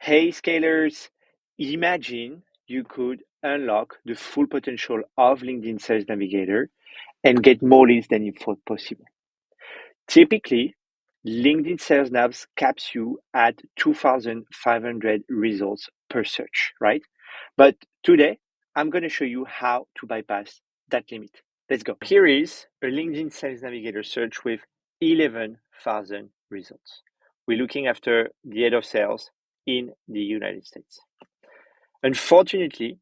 Hey scalers, imagine you could unlock the full potential of LinkedIn Sales Navigator and get more leads than you thought possible. Typically, LinkedIn Sales Navs caps you at 2,500 results per search, right? But today, I'm going to show you how to bypass that limit. Let's go. Here is a LinkedIn Sales Navigator search with 11,000 results. We're looking after the head of sales in the United States. Unfortunately,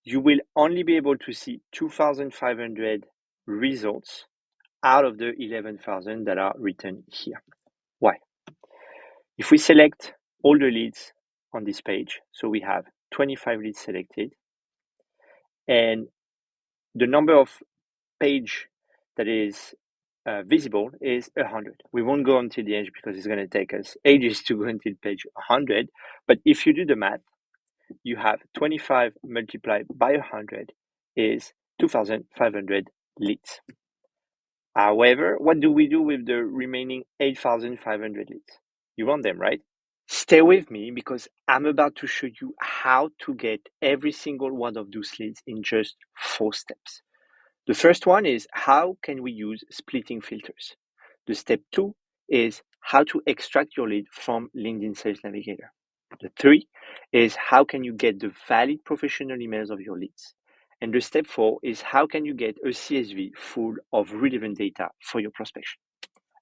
you will only be able to see 2,500 results out of the 11,000 that are written here. Why? If we select all the leads on this page, so we have 25 leads selected, and the number of page that is visible is 100. We won't go until the end because it's going to take us ages to go until page 100. But if you do the math, you have 25 multiplied by 100 is 2,500 leads. However, what do we do with the remaining 8,500 leads? You want them, right? Stay with me because I'm about to show you how to get every single one of those leads in just 4 steps. The first one is how can we use splitting filters? The step 2 is how to extract your lead from LinkedIn Sales Navigator. The 3 is how can you get the valid professional emails of your leads. And the step 4 is how can you get a CSV full of relevant data for your prospection.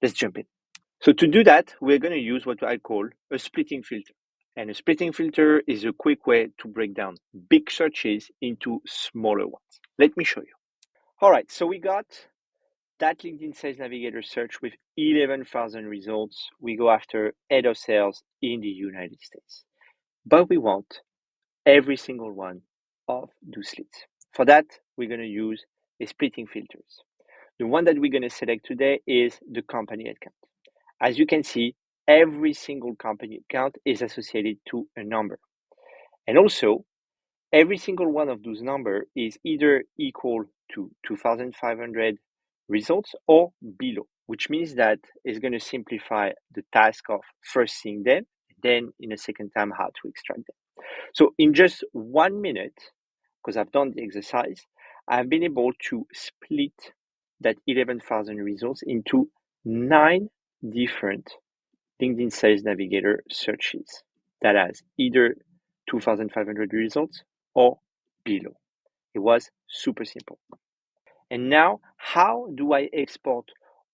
Let's jump in. So to do that, we're going to use what I call a splitting filter. And a splitting filter is a quick way to break down big searches into smaller ones. Let me show you. All right, so we got that LinkedIn Sales Navigator search with 11,000 results. We go after head of sales in the United States. But we want every single one of those leads. For that, we're going to use a splitting filters. The one that we're going to select today is the company account. As you can see, every single company account is associated to a number. And also, every single one of those numbers is either equal to 2,500 results or below, which means that it's going to simplify the task of first seeing them, then in a second time how to extract them. So in just 1 minute, because I've done the exercise, I've been able to split that 11,000 results into 9 different LinkedIn Sales Navigator searches that has either 2,500 results or below. It was super simple. And now, how do I export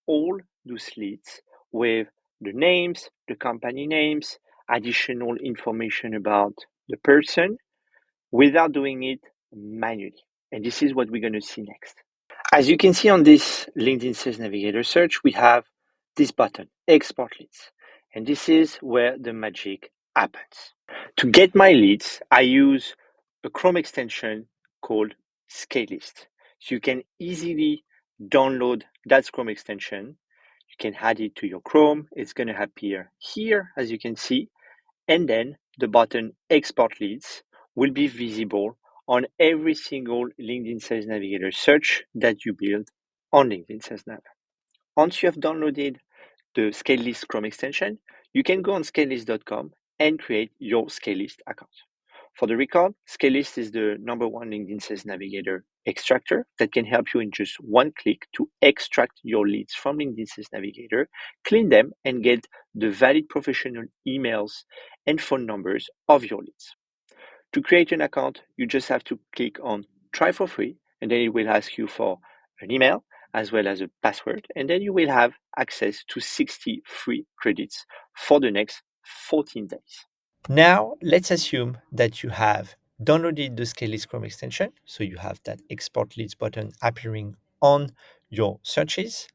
all those leads with the names, the company names, additional information about the person without doing it manually? And this is what we're going to see next. As you can see on this LinkedIn Sales Navigator search, we have this button, Export Leads. And this is where the magic happens. To get my leads, I use a Chrome extension called Scalelist. So you can easily download that Chrome extension. You can add it to your Chrome. It's going to appear here, as you can see. And then the button Export Leads will be visible on every single LinkedIn Sales Navigator search that you build on LinkedIn Sales Nav. Once you have downloaded the Scalelist Chrome extension, you can go on scalelist.com and create your Scalelist account. For the record, Scalelist is the number 1 LinkedIn Sales Navigator extractor that can help you in just one click to extract your leads from LinkedIn Sales Navigator, clean them, and get the valid professional emails and phone numbers of your leads. To create an account, you just have to click on Try for free, and then it will ask you for an email as well as a password, and then you will have access to 60 free credits for the next 14 days. Now, let's assume that you have downloaded the Scalelist Chrome extension, so you have that Export Leads button appearing on your searches,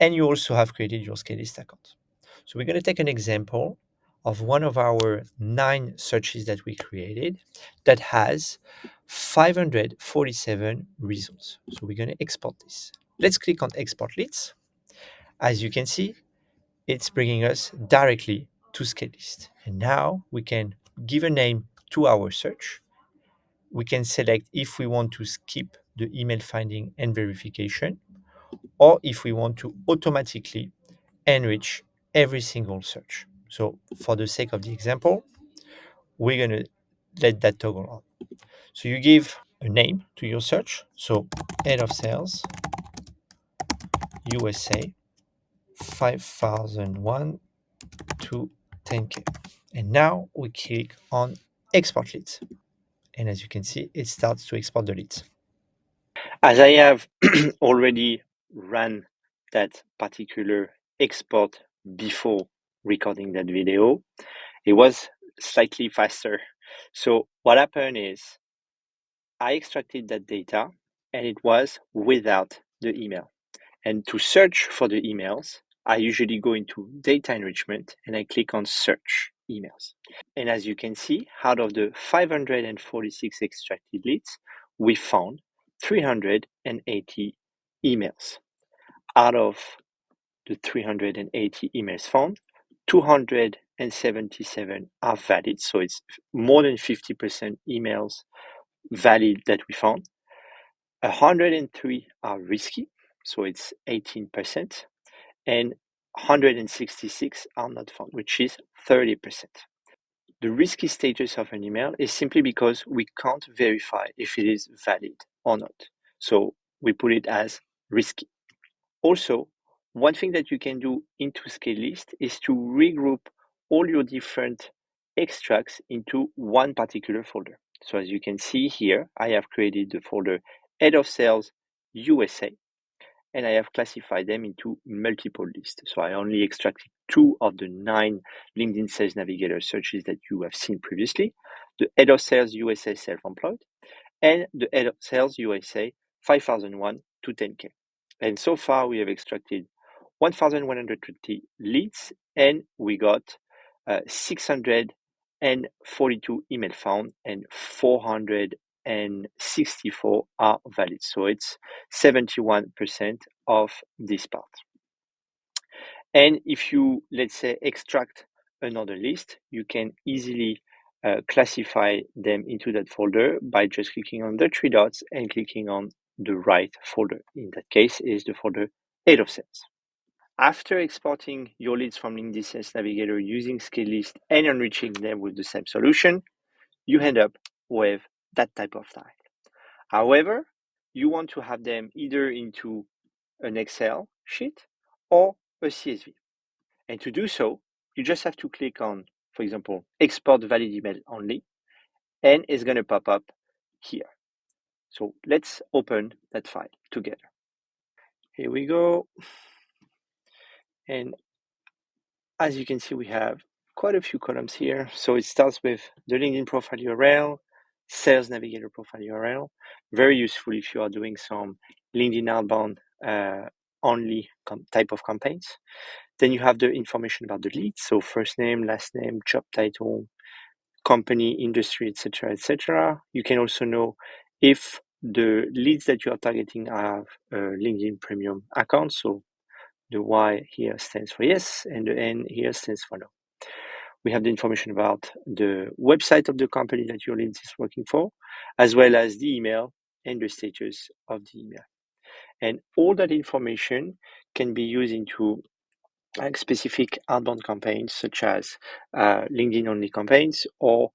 and you also have created your Scalelist account. So we're going to take an example of one of our 9 searches that we created that has 547 results. So we're going to export this. Let's click on Export Leads. As you can see, it's bringing us directly to Scalelist. And now we can give a name to our search. We can select if we want to skip the email finding and verification, or if we want to automatically enrich every single search. So for the sake of the example, we're going to let that toggle on. So you give a name to your search. So head of sales, USA, 5,001 to 10K. And now we click on export leads. And as you can see, it starts to export the leads. As I have already run that particular export before recording that video, it was slightly faster. So what happened is I extracted that data and it was without the email. And to search for the emails, I usually go into data enrichment and I click on search emails. And as you can see, out of the 546 extracted leads, we found 380 emails. Out of the 380 emails found, 277 are valid. So it's more than 50% emails valid that we found. 103 are risky, so it's 18%, and 166 are not found, which is 30%. The risky status of an email is simply because we can't verify if it is valid or not. So we put it as risky. Also, one thing that you can do into Scalelist is to regroup all your different extracts into one particular folder. So as you can see here, I have created the folder Head of Sales USA, and I have classified them into multiple lists. So I only extracted 2 of the 9 LinkedIn Sales Navigator searches that you have seen previously, the Head of Sales USA Self-Employed and the Head of Sales USA 5001 to 10K. And so far we have extracted 1,120 leads and we got 642 email found and 464 are valid. So it's 71% of this part. And if you, let's say, extract another list, you can easily classify them into that folder by just clicking on the 3 dots and clicking on the right folder. In that case, is the folder Head of Sales. After exporting your leads from LinkedIn Sales Navigator using Scalelist and enriching them with the same solution, you end up with that type of tile. However, you want to have them either into an Excel sheet or a CSV. And to do so, you just have to click on, for example, export valid email only, and it's going to pop up here. So let's open that file together. Here we go. And as you can see, we have quite a few columns here. So it starts with the LinkedIn profile URL, Sales Navigator profile URL. Very useful if you are doing some LinkedIn outbound only type of campaigns. Then you have the information about the lead. So first name, last name, job title, company, industry, etc., etc. You can also know if the leads that you are targeting have a LinkedIn Premium account. So the Y here stands for yes, and the N here stands for no. We have the information about the website of the company that your lead is working for, as well as the email and the status of the email. And all that information can be used into specific outbound campaigns, such as LinkedIn-only campaigns or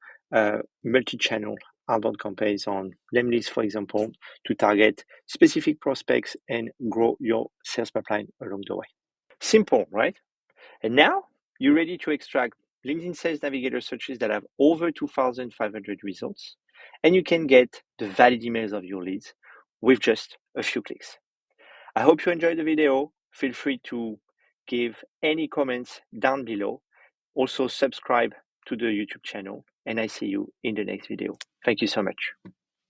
multi-channel outbound campaigns on Lemlist, for example, to target specific prospects and grow your sales pipeline along the way. Simple, right? And now you're ready to extract LinkedIn Sales Navigator searches that have over 2,500 results, and you can get the valid emails of your leads with just a few clicks. I hope you enjoyed the video. Feel free to give any comments down below. Also subscribe to the YouTube channel, and I see you in the next video. Thank you so much.